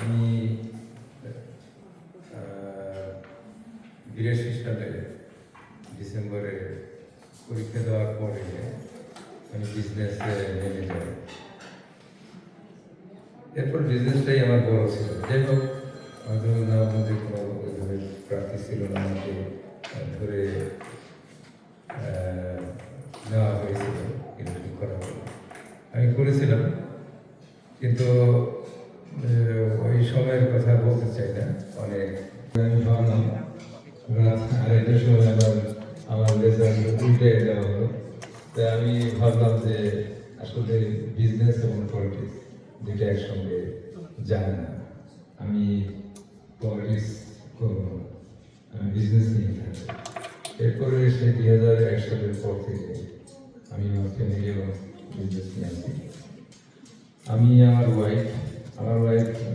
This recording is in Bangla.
আমি 82 সালে ডিসেম্বরে পরীক্ষা দেওয়ার পরে আমি বিজনেসে নেমে যাই। এরপর বিজনেসটাই আমার বড় ছিল। যাই হোক, হয়তো আমার মধ্যে কোনো ওইভাবে প্রার্থী ছিল না, আমাকে ধরে নেওয়া হয়েছিল ইলেকট্রিক করার জন্য। আমি করেছিলাম, কিন্তু ওই সময়ের কথা বলতে চাই না। অনেক আমি ভাবলাম রাত 2:30টার সময় আমার রেজাল্ট উল্টে দেওয়া হলো। তাই আমি ভাবলাম যে আসলে বিজনেস এবং পলিটিক্স দুইটা একসঙ্গে যায় না, আমি পলিটিক্স করবো না, আমি বিজনেস নিয়ে থাকবো। এরপরে সেই 2001 সালের পর থেকে আমি আমার ফ্যামিলি এবং বিজনেস নিয়ে আসি। আমি আমার ওয়াইফ